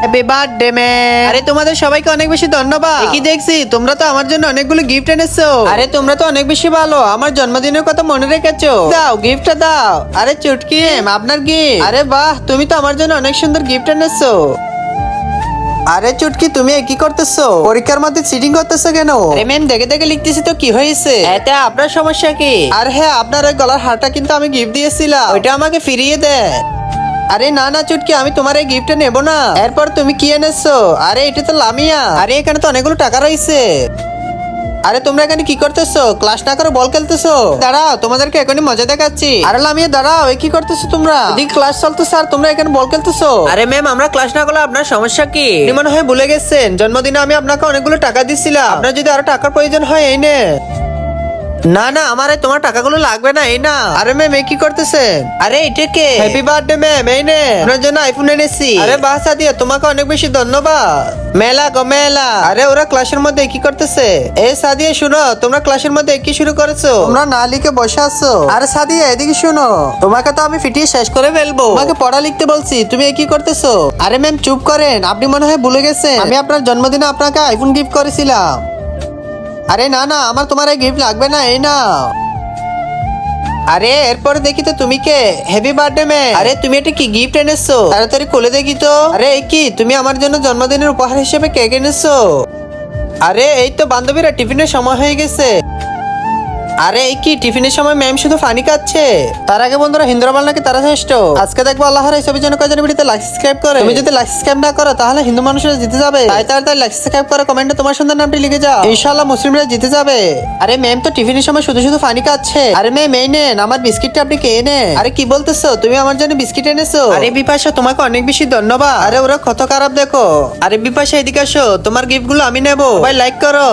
Happy birthday ma'am. আরে তোমাদের সবাইকে অনেক বেশি ধন্যবাদ। কি দেখছি তোমরা তো আমার জন্য অনেকগুলো গিফট এনেছো। আরে তোমরা তো অনেক বেশি ভালো, আমার জন্মদিনের কথা মনে রেখেছো। দাও গিফটটা দাও। আরে চুটকি আপনার গিফট। আরে বাহ, তুমি তো আমার জন্য অনেক সুন্দর গিফট এনেছো। আরে চুটকি তুমি কি করতেছো? পরীক্ষার মধ্যে চিটিং করতেছো কেন? আরে ম্যাম দেখে দেখে লিখতেছি তো কি হয়েছে? এতে আপনার সমস্যা কি? আর হ্যাঁ, আপনার ওই গলার হারটা কিন্তু আমি গিফট দিয়েছিলাম, ওইটা আমাকে ফিরিয়ে দে। আরে না না চুটকি, আমি তোমার এই গিফটটা নেবো না। এরপর তুমি কি এনেছো? আরে এটা তো লামিয়া। আরে এখানে তো অনেকগুলো টাকা রয়েছে। আরে তোমরা এখানে কি করতেছো? ক্লাস না করে বল খেলতেছো? দাঁড়াও, তোমাদেরকে এখনই মজা দেখাচ্ছি। আরে লামিয়া দাঁড়াও, কি করতেছো তোমরা? এদিকে ক্লাস চলতেছে আর তোমরা এখানে বল খেলতেছো। আরে ম্যাম, আমরা ক্লাস না করলে আপনার সমস্যা কি? আপনি মনে হয় ভুলে গেছেন জন্মদিনে আমি আপনাকে অনেকগুলো টাকা দিছিলাম। আপনার যদি আরো টাকার প্রয়োজন হয় এই নে। না না, আমার তোমার টাকাগুলো লাগবে না, এই না। আরে ম্যাম কি করতেছেন? আরে এটা কে? হ্যাপি বার্থডে ম্যাম, এই নে আপনার জন্য আইফোন এনেছি। আরে বাহ সাদিয়া, তোমাকে অনেক বেশি ধন্যবাদ। মেলা গো মেলা। আরে ওরা ক্লাসের মধ্যে কি করতেছে? এই সাদিয়া শুনো, তোমরা ক্লাসের মধ্যে কি শুরু করেছো? তোমরা না লিখে বসে আছো। আরে সাদিয়া এদিকে শুনো, তোমাকে তো আমি ফিটিয়ে শেষ করে ফেলবো। তোমাকে পড়া লিখতে বলছি, তুমি কি করতেছো? আরে ম্যাম চুপ করেন, আপনি মনে হয় ভুলে গেছেন আমি আপনার জন্মদিনে আপনাকে আইফোন গিফট করেছিলাম। আরে না না, আমার তোমার এই গিফট লাগবে না, এই না। আরে এরপরে দেখি তো তুমি কে? Happy birthday ma'am. আরে তুমি এটা কি গিফট এনেছো? তাড়াতাড়ি খুলে দেখি তো। আরে কি তুমি আমার জন্য জন্মদিনের উপহার হিসেবে কেক এনেছো? আরে এই তো বান্ধবীরা, টিফিনের সময় হয়ে গেছে। আরে কি টিফিনের সময় ম্যাম শুধু ফানি খাচ্ছে? তার আগে বন্ধুরা, হিন্দুরা বল নাকি তারা শ্রেষ্ঠ। আজকে দেখবো আল্লাহর এই ছবির জন্য কয়জন ভিডিওতে লাইক সাবস্ক্রাইব করে। তুমি যদি লাইক সাবস্ক্রাইব না করো তাহলে হিন্দু মানুষরা জিতে যাবে। তাই তাড়াতাড়ি লাইক সাবস্ক্রাইব করে কমেন্টে তোমার সুন্দর নামটি লিখে যাও, ইনশাআল্লাহ মুসলিমরা জিতে যাবে। আরে ম্যাম তো টিফিনের সময় শুধু শুধু ফানি খাচ্ছে। আরে ম্যাম এই নেন আমার বিস্কিটটা, আপনি কে নেন। আরে কি বলতেছো? তুমি আমার জন্য বিস্কিট এনেছো? আরে বিপাশা, তোমাকে অনেক বেশি ধন্যবাদ। আরে ওরা কত খারাপ দেখো। আরে বিপাশা এদিকে আসো, তোমার গিফট গুলো আমি নেবো। ভাই লাইক করো।